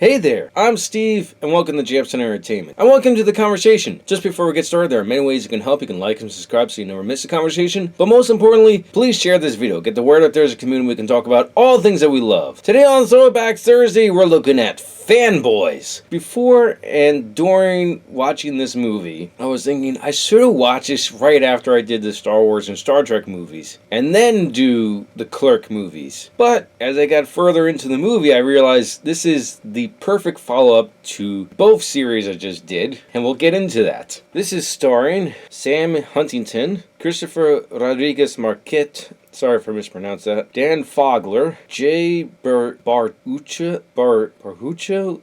Hey there, I'm Steve, and welcome to Japson Entertainment. And welcome to the conversation. Just before we get started, there are many ways you can help. You can like and subscribe so you never miss a conversation. But most importantly, please share this video. Get the word out there as a community. We can talk about all things that we love. Today on Throwback Thursday, we're looking at Fanboys. Before and during watching this movie, I was thinking I should have watched this right after I did the Star Wars and Star Trek movies, and then do the Clerk movies. But as I got further into the movie, I realized this is the perfect follow-up to both series I just did, and we'll get into that. This is starring Sam Huntington, Christopher Rodriguez Marquette, sorry if I mispronounced that, Dan Fogler, Jay Barucho,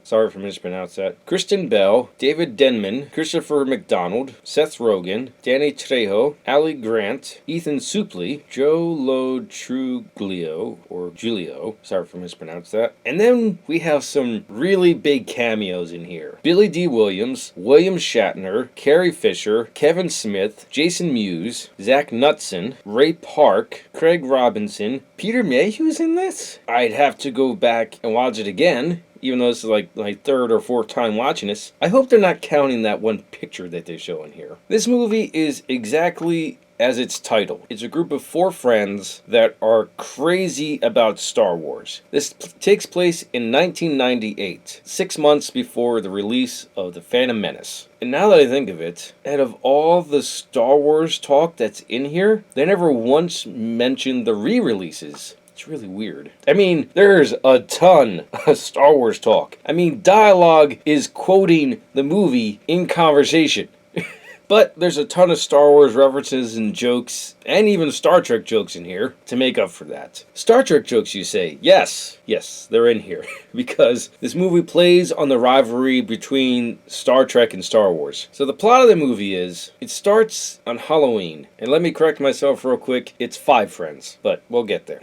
sorry if I mispronounced that, Kristen Bell, David Denman, Christopher McDonald, Seth Rogen, Danny Trejo, Ali Grant, Ethan Suplee, Joe Lo Truglio, or Giulio, sorry if I mispronounced that. And then we have some really big cameos in here. Billy D. Williams, William Shatner, Carrie Fisher, Kevin Smith, Jason Mewes, Zach Knutson, Ray Park, Craig Robinson, Peter Mayhew's in this? I'd have to go back and watch it again, even though this is like my third or fourth time watching this. I hope they're not counting that one picture that they show in here. This movie is exactly as its title. It's a group of 4 friends that are crazy about Star Wars. This takes place in 1998, 6 months before the release of The Phantom Menace. And now that I think of it, out of all the Star Wars talk that's in here, they never once mentioned the re-releases. It's really weird. I mean, there's a ton of Star Wars talk. I mean, dialogue is quoting the movie in conversation. But there's a ton of Star Wars references and jokes, and even Star Trek jokes in here to make up for that. Star Trek jokes, you say? Yes, they're in here. Because this movie plays on the rivalry between Star Trek and Star Wars. So the plot of the movie is, it starts on Halloween. And let me correct myself real quick, it's 5 friends, but we'll get there.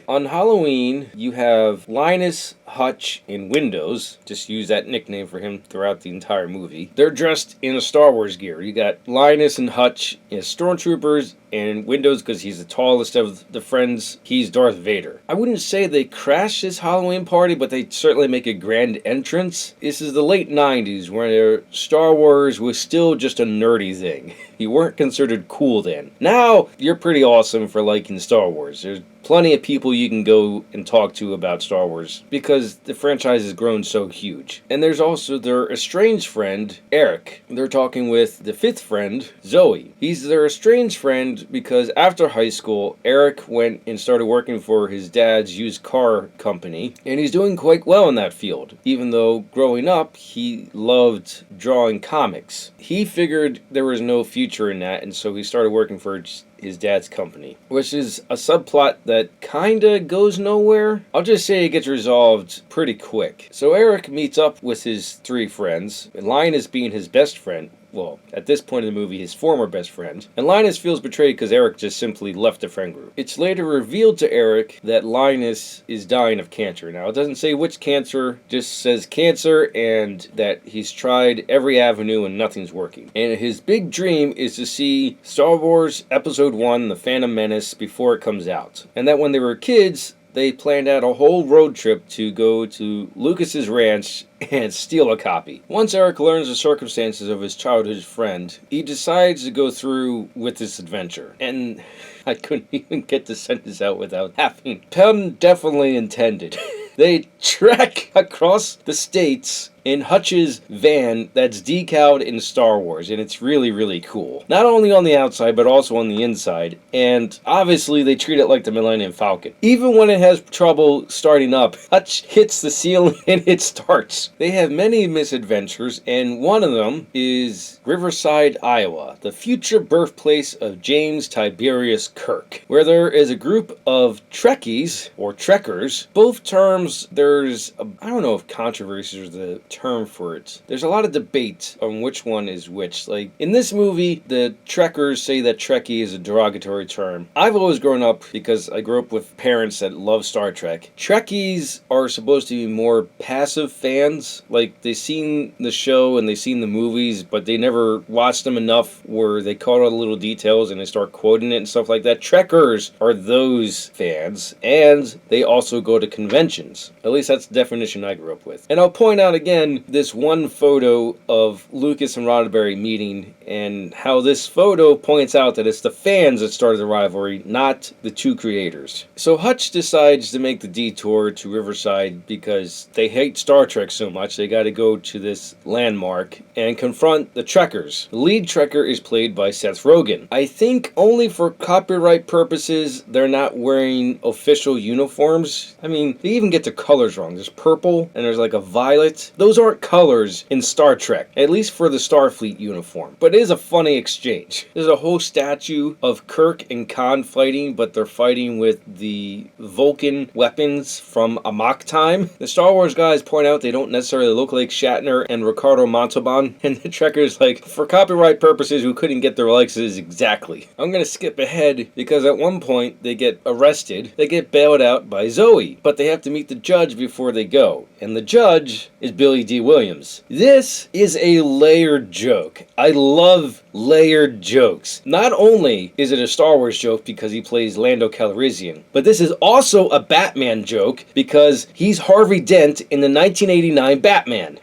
On Halloween, you have Linus, Hutch, and Windows. Just use that nickname for him throughout the entire movie. They're dressed in a Star Wars gear. You got Linus and Hutch as stormtroopers, and Windows, because he's the tallest of the friends, he's Darth Vader. I wouldn't say they crash this Halloween party, but they certainly make a grand entrance. This is the late 90s, where Star Wars was still just a nerdy thing. You weren't considered cool then. Now, you're pretty awesome for liking Star Wars. There's plenty of people you can go and talk to about Star Wars because the franchise has grown so huge. And there's also their estranged friend, Eric. They're talking with the 5th friend, Zoe. He's their estranged friend because after high school, Eric went and started working for his dad's used car company, and he's doing quite well in that field, even though growing up, he loved drawing comics. He figured there was no future in that, and so he started working for his dad's company, which is a subplot that kinda goes nowhere. I'll just say it gets resolved pretty quick. So Eric meets up with his 3 friends, and Linus being his best friend. Well, at this point in the movie, his former best friend. And Linus feels betrayed because Eric just simply left the friend group. It's later revealed to Eric that Linus is dying of cancer. Now, it doesn't say which cancer, just says cancer, and that he's tried every avenue and nothing's working. And his big dream is to see Star Wars Episode 1, The Phantom Menace, before it comes out. And that when they were kids, they planned out a whole road trip to go to Lucas's ranch and steal a copy. Once Eric learns the circumstances of his childhood friend, he decides to go through with this adventure. And I couldn't even get the sentence out without having pun definitely intended. They trek across the states in Hutch's van that's decaled in Star Wars, and it's really, really cool. Not only on the outside, but also on the inside, and obviously they treat it like the Millennium Falcon. Even when it has trouble starting up, Hutch hits the ceiling and it starts. They have many misadventures, and one of them is Riverside, Iowa, the future birthplace of James Tiberius Kirk, where there is a group of Trekkies, or Trekkers. Both terms, there's, I don't know if controversy is the term for it. There's a lot of debate on which one is which. Like, in this movie, the Trekkers say that Trekkie is a derogatory term. I've always grown up, because I grew up with parents that love Star Trek. Trekkies are supposed to be more passive fans. Like, they've seen the show and they've seen the movies, but they never watched them enough where they caught all the little details and they start quoting it and stuff like that. Trekkers are those fans, and they also go to conventions. At least that's the definition I grew up with. And I'll point out again this one photo of Lucas and Roddenberry meeting, and how this photo points out that it's the fans that started the rivalry, not the two creators. So Hutch decides to make the detour to Riverside because they hate Star Trek so much they gotta go to this landmark and confront the Trekkers. The lead Trekker is played by Seth Rogen. I think only for copyright purposes they're not wearing official uniforms. I mean, they even get the colors wrong. There's purple and there's like a violet. Those aren't colors in Star Trek, at least for the Starfleet uniform. But it is a funny exchange. There's a whole statue of Kirk and Khan fighting, but they're fighting with the Vulcan weapons from Amok time. The Star Wars guys point out they don't necessarily look like Shatner and Ricardo Montalban, and the Trekkers like, for copyright purposes, we couldn't get their likeness exactly. I'm gonna skip ahead because at one point they get arrested. They get bailed out by Zoe, but they have to meet the judge before they go, and the judge is Billy D. Williams. This is a layered joke. I love layered jokes. Not only is it a Star Wars joke because he plays Lando Calrissian, but this is also a Batman joke because he's Harvey Dent in the 1989 Batman.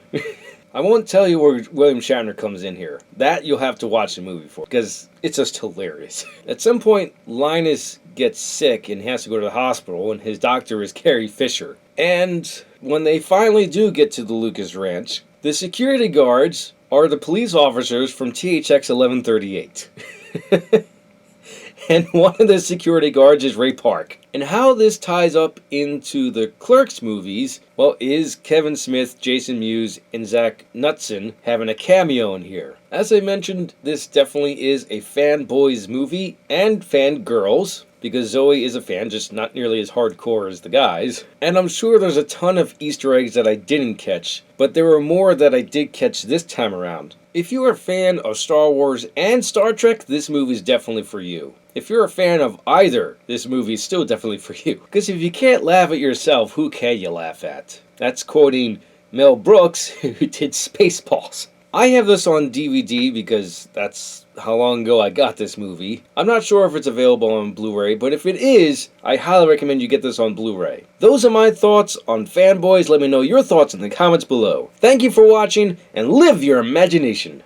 I won't tell you where William Shatner comes in here. That you'll have to watch the movie for, because it's just hilarious. At some point, Linus gets sick and has to go to the hospital, and his doctor is Carrie Fisher. And when they finally do get to the Lucas Ranch, the security guards are the police officers from THX 1138. And one of the security guards is Ray Park. And how this ties up into the Clerks movies, well, is Kevin Smith, Jason Mewes, and Zach Knutson having a cameo in here. As I mentioned, this definitely is a Fanboys movie, and fangirls, because Zoe is a fan, just not nearly as hardcore as the guys. And I'm sure there's a ton of Easter eggs that I didn't catch, but there were more that I did catch this time around. If you're a fan of Star Wars and Star Trek, this movie is definitely for you. If you're a fan of either, this movie is still definitely for you. Because if you can't laugh at yourself, who can you laugh at? That's quoting Mel Brooks, who did Spaceballs. I have this on DVD because that's how long ago I got this movie. I'm not sure if it's available on Blu-ray, but if it is, I highly recommend you get this on Blu-ray. Those are my thoughts on Fanboys. Let me know your thoughts in the comments below. Thank you for watching, and live your imagination.